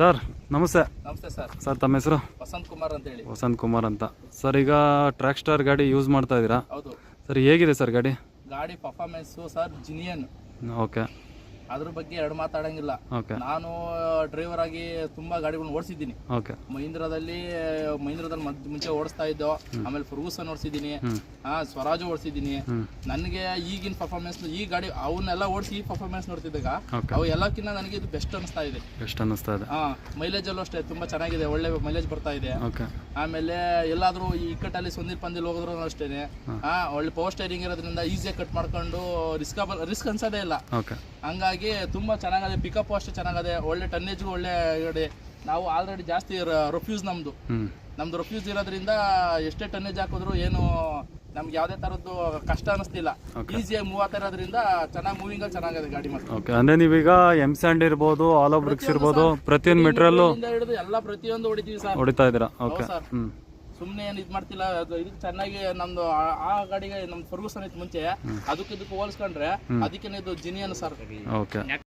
Sir ನಮಸ್ತೆ. ನಮಸ್ತೆ sir. Sir ತಮ್ಮ ಹೆಸರು? ವಸಂತ್ ಕುಮಾರ್ ಅಂತ ಹೇಳಿ. ವಸಂತ್ ಕುಮಾರ್ ಅಂತ. ಸರ್ ಈಗ ಟ್ರ್ಯಾಕ್ ಸ್ಟಾರ್ ಗಾಡಿ ಯೂಸ್ ಮಾಡ್ತಾ ಇದ್ದೀರಾ? ಹೌದು ಸರ್ ಹೇಗಿದೆ ಸರ್ ಗಾಡಿ? ಗಾಡಿ ಪರ್ಫಾರ್ಮೆನ್ಸು ಸರ್ ಜಿನಿಯನ್. ಓಕೆ. ಅದ್ರ ಬಗ್ಗೆ ಎರಡು ಮಾತಾಡಂಗಿಲ್ಲ. ಓಕೆ. ನಾನು ಡ್ರೈವರ್ ಆಗಿ ತುಂಬಾ ಗಾಡಿಗಳನ್ನ ಓಡಿಸಿದ್ದೀನಿ. ಓಕೆ. ಮಹೀಂದ್ರದಲ್ಲಿ ಮುಂಚೆ ಓಡಿಸ್ತಾ ಇದ್ದೋ, ಆಮೇಲೆ ಫರ್ಗೂಸನ್ ಓಡಿಸಿದ್ದೀನಿ, ಸ್ವರಾಜ್ ಓಡಿಸಿದ್ದೀನಿ. ನನಗೆ ಈಗಿನ ಪರ್ಫಾರ್ಮೆನ್ಸ್ ಈ ಗಾಡಿ ಅವನ್ನೆಲ್ಲ ಓಡಿಸಿ ಈ ಪರ್ಫಾರ್ಮೆನ್ಸ್ ನೋಡ್ತಿದ್ದಾಗ ಅವು ಎಲ್ಲಕ್ಕಿಂತ ನನಗೆ ಇದು ಬೆಸ್ಟ್ ಅನಿಸ್ತಾ ಇದೆ. ಬೆಸ್ಟ್ ಅನ್ನಿಸ್ತಾ ಇದೆ. ಮೈಲೇಜ್ ಅಲ್ಲೂ ಅಷ್ಟೇ ತುಂಬಾ ಚೆನ್ನಾಗಿದೆ, ಒಳ್ಳೆ ಮೈಲೇಜ್ ಬರ್ತಾ ಇದೆ. ಓಕೆ. ಆಮೇಲೆ ಎಲ್ಲಾದ್ರೂ ಈ ಇಕ್ಕಟ್ಟಲ್ಲಿ ಸೊಂದಿಲ್ ಪಂದಿಲ್ ಹೋಗಿದ್ರು ಅಷ್ಟೇನೆ ಒಳ್ಳೆ ಪವರ್ ಸ್ಟೇರಿಂಗ್ ಇರೋದ್ರಿಂದ ಈಸಿಯಾಗಿ ಕಟ್ ಮಾಡ್ಕೊಂಡು ರಿಸ್ಕ್ ಅನ್ಸೋದೇ ಇಲ್ಲ. ಓಕೆ. ಹಂಗಾಗಿ ತುಂಬಾ ಚೆನ್ನಾಗಿದೆ. ಪಿಕಪ್ ಅಷ್ಟೇ ಚೆನ್ನಾಗಿದೆ, ಒಳ್ಳೆ ಟನ್ನೇಜ್ಗೂ ಒಳ್ಳೆ ಗಾಡಿ. ನಾವು ಆಲ್ರೆಡಿ ಜಾಸ್ತಿ ರಫ್ಯೂಸ್ ನಮ್ದು ರಫ್ಯೂಸ್ ಇರೋದ್ರಿಂದ ಎಷ್ಟೇ ಟನ್ನೇಜ್ ಹಾಕಿದ್ರು ಏನು ನಮ್ಗೆ ಯಾವ್ದೇ ತರದ್ದು ಕಷ್ಟ ಅನಿಸ್ತಿಲ್ಲ. ಈಸಿಯಾಗಿ ಮೂವ್ ಆಗ್ತಾ ಇರೋದ್ರಿಂದ ಚೆನ್ನಾಗಿ ಮೂವಿಂಗ್ ಅಲ್ಲಿ ಚೆನ್ನಾಗಿದೆ ಗಾಡಿ. ಮತ್ತೆ ಓಕೆ. ಅಂದ್ರೆ ನೀವೀಗ ಎಮ್ ಸ್ಯಾಂಡ್ ಇರ್ಬೋದು, ಆಲೋ ಬ್ರಿಕ್ಸ್ ಇರ್ಬೋದು, ಪ್ರತಿಯೊಂದು ಮೆಟೀರಿಯಲ್ ಹಿಡಿದು ಎಲ್ಲ ಪ್ರತಿಯೊಂದು ಹೊಡಿತೀವಿ ಸರ್. ಹೊಡಿತಾ ಇದ್ದೀರಾ? ಓಕೆ. ಸುಮ್ಮನೆ ಏನು ಇದು ಮಾಡ್ತಿಲ್ಲ. ಇದಕ್ಕೆ ಚೆನ್ನಾಗಿ ನಮ್ದು ಆ ಗಾಡಿಗೆ ನಮ್ದು ಫರ್ಗೂಸನ್ ಇತ್ತು ಮುಂಚೆ, ಅದಕ್ಕೆ ಹೋಲಿಸ್ಕೊಂಡ್ರೆ ಅದಕ್ಕೆ ಇದು ಜಿನಿಯನ್ ಸರ್. ಓಕೆ.